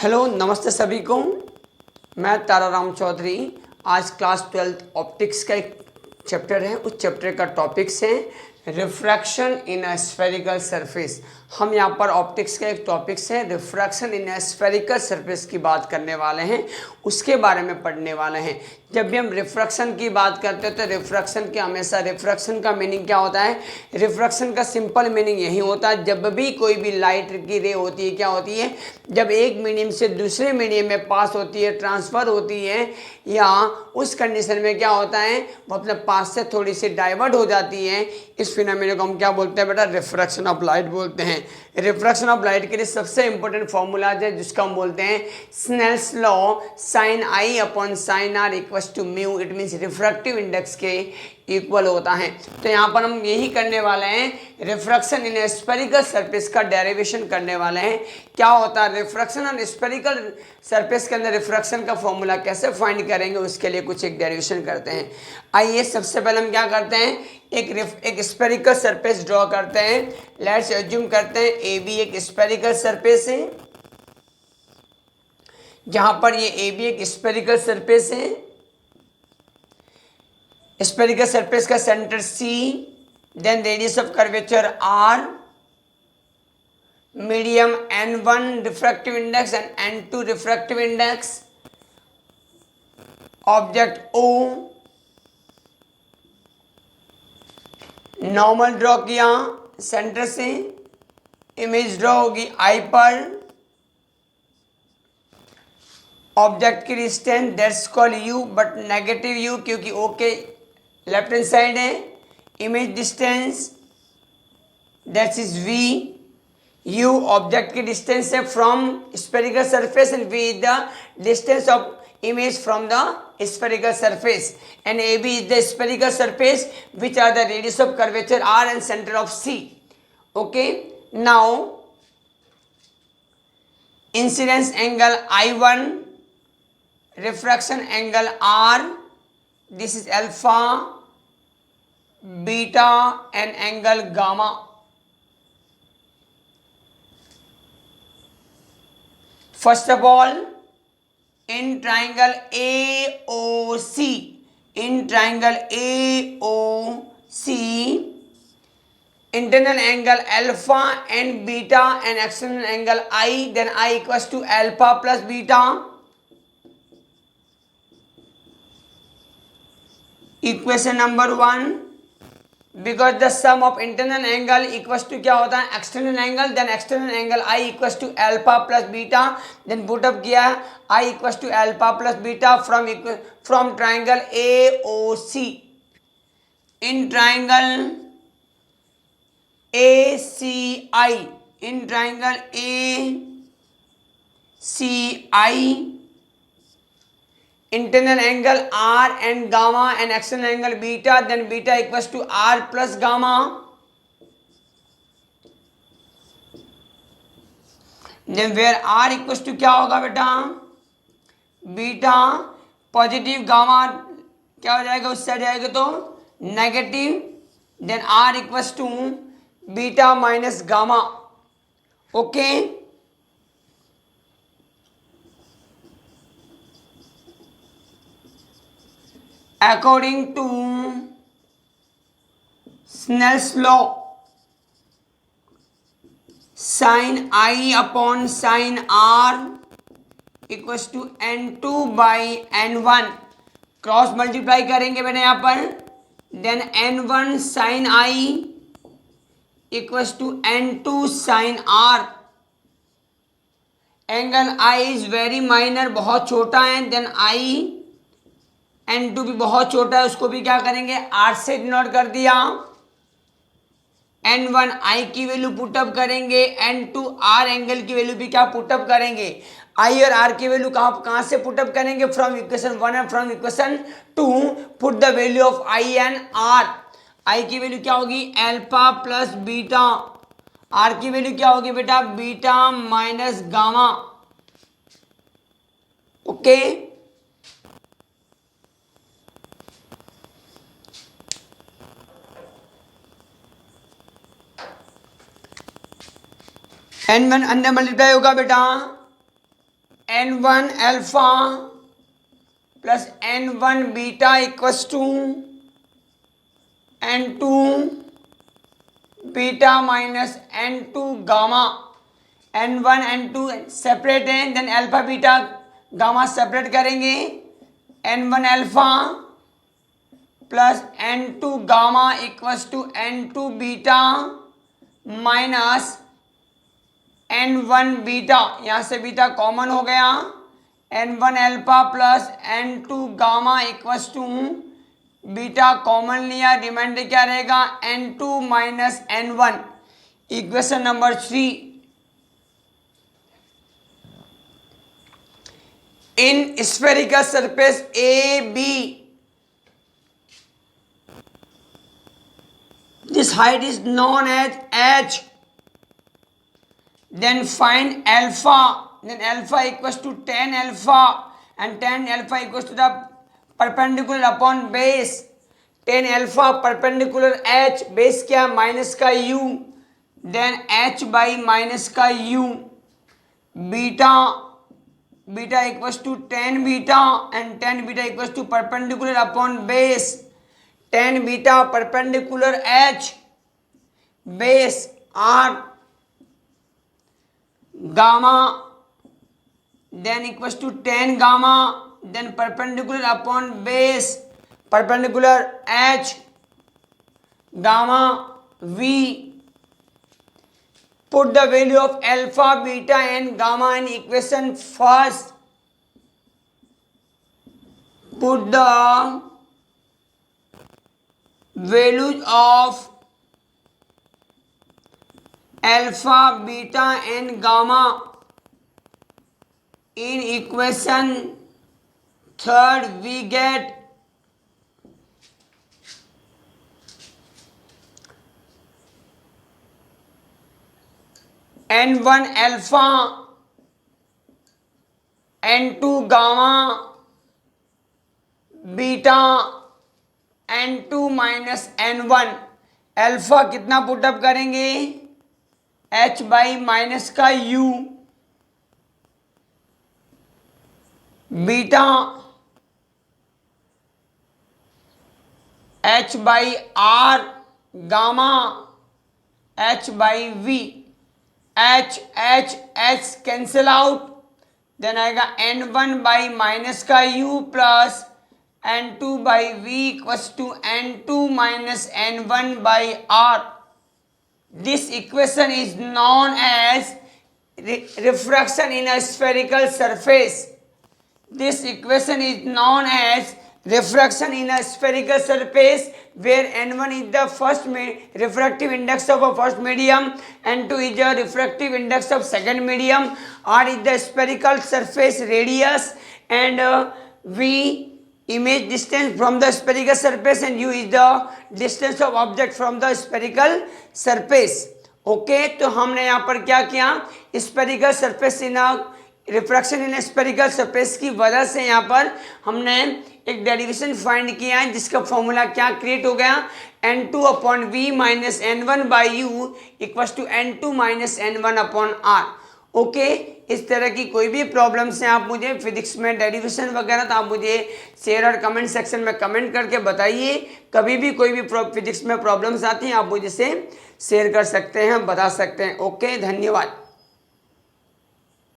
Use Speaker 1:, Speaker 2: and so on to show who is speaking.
Speaker 1: Hello नमस्ते सभी को। मैं ताराराम चौधरी। आज क्लास 12 ऑप्टिक्स का एक चैप्टर है, उस चैप्टर का टॉपिक्स है refraction in a spherical surface. हम यहाँ पर ऑप्टिक्स का एक टॉपिक्स है refraction in a spherical surface की बात करने वाले हैं, उसके बारे में पढ़ने वाले हैं। जब भी हम रिफ्रैक्शन की बात करते हैं तो रिफ्रैक्शन के हमेशा रिफ्रैक्शन का मीनिंग क्या होता है? रिफ्रैक्शन का सिंपल मीनिंग यही होता है, जब भी कोई भी लाइट की रे होती है क्या होती है, जब एक मीडियम से दूसरे मीडियम में पास होती है, ट्रांसफ़र होती है, या उस कंडीशन में क्या होता है वो अपने पास से थोड़ी सी डाइवर्ट हो जाती है, इस फिनोमेना को हम क्या बोलते हैं बेटा? रिफ्रैक्शन ऑफ लाइट बोलते हैं। रिफ्रैक्शन ऑफ लाइट के लिए सबसे इंपॉर्टेंट फॉर्मूला है जिसका हम बोलते हैं Snell's law, sine I upon sine R equals to mu. It means refractive index के इक्वल होता है। तो यहाँ पर हम यही करने वाले हैं, रिफ्रैक्शन इन स्फेरिकल सरफेस का डेरिवेशन करने वाले हैं। क्या होता है रिफ्रैक्शन ऑन स्फेरिकल सरफेस के अंदर रिफ्रैक्शन का फॉर्मूला कैसे फाइंड करेंगे, उसके लिए कुछ एक डेरिवेशन करते हैं। आइए सबसे पहले हम क्या करते हैं, एक स्फेरिकल सरफेस ड्रॉ करते हैं। लेट्स एज्यूम करते हैं ए बी एक स्फेरिकल सरफेस है, जहां पर ये ए बी एक स्फेरिकल सरफेस है। स्फेरिकल सरफेस का centre C, then radius of curvature R, medium n1 refractive index and n2 refractive index, object O, normal draw किया सेंटर से, इमेज ड्रॉ होगी I पर, ऑब्जेक्ट की distance that's called U but negative U क्योंकि O के left hand side है। Image distance that's is V। U object की distance है from spherical surface and V is the distance of image from the spherical surface, and AB is the spherical surface which are the radius of curvature R and center of C. Okay, now incidence angle I1, refraction angle R, this is alpha, beta and angle gamma. First of all, in triangle AOC, internal angle alpha and beta and external angle I, then I equals to alpha plus beta. Equation number 1, because the sum of internal angle equals to क्या होता है external angle, then external angle I equals to alpha plus beta, then put up किया I equals to alpha plus beta from triangle AOC. In triangle ACI, in triangle ACI, internal angle R and gamma and external angle beta, then beta equals to R plus gamma. Then where R equals to क्या होगा बेटा? Beta, positive, gamma क्या हो जाएगा उस side जाएगा तो negative, then R equals to beta minus gamma. Okay, according to Snell's law, sin I upon sin R equals to n2 by n1. Cross multiply करेंगे मैंने यहाँ पर, then n1 sin I equals to n2 sin R. Angle I is very minor, बहुत छोटा है, then I n2 भी बहुत छोटा है, उसको भी क्या करेंगे R से डिनोट कर दिया. n1 I की वैल्यू पुटअप करेंगे, n2 R एंगल की वैल्यू भी क्या पुटअप करेंगे. I और R की वैल्यू कहाँ से पुटअप करेंगे? From equation 1 and from equation 2. Put the value of I and R. I की वैल्यू क्या होगी? Alpha plus beta. R की वैल्यू क्या होगी बेटा? Beta minus gamma. Okay, n1 अंदर मल्टीप्लाई होगा बेटा, n1 alpha plus n1 beta equals to n2 beta minus n2 gamma. n1 n2 separate है, then alpha beta gamma separate करेंगे। n1 alpha plus n2 gamma equals to n2 beta minus n1 beta, यहाँ से beta common हो गया। n1 alpha plus n2 gamma equals to beta common लिया, reminder क्या रहेगा n2 minus n1। Equation number 3, in spherical surface A B this height is known as h, then find alpha, then alpha equals to tan alpha and tan alpha equals to the perpendicular upon base, tan alpha perpendicular h, base क्या minus का u, then h by minus का u, beta beta equals to tan beta and tan beta equals to perpendicular upon base, tan beta perpendicular h base r gamma then equals to tan gamma then perpendicular upon base perpendicular h gamma v। Put the value of alpha, beta and gamma in equation first. Put the values of alpha, beta and gamma in equation third. We get n1 alpha, n2 gamma, beta n2 minus n1। Alpha कितना put up करेंगे h by minus का u, beta h by r, gamma h by v। h h h cancel out, then आएगा n1 by minus का u plus n2 by v equals to n2 minus n1 by r. This equation is known as refraction in a spherical surface. This equation is known as refraction in a spherical surface where n1 is the first refractive index of a first medium, n2 is the refractive index of second medium, r is the spherical surface radius, and v image distance from the spherical surface and u is the distance of object from the spherical surface. Okay तो हमने यहाँ पर क्या किया, spherical surface in refraction in spherical surface की वजह से यहाँ पर हमने एक डेरिवेशन फाइंड किया है जिसका फॉर्मूला क्या क्रिएट हो गया, n2 upon v minus n1 by U equals to n2 minus n1 upon r। Okay इस तरह की कोई भी प्रॉब्लम्स हैं आप मुझे फिजिक्स में डेरिवेशन वगैरह तो आप मुझे शेयर और कमेंट सेक्शन में कमेंट करके बताइए। कभी भी कोई भी फिजिक्स में प्रॉब्लम्स आती हैं आप मुझे से शेयर कर सकते हैं, बता सकते हैं। ओके धन्यवाद।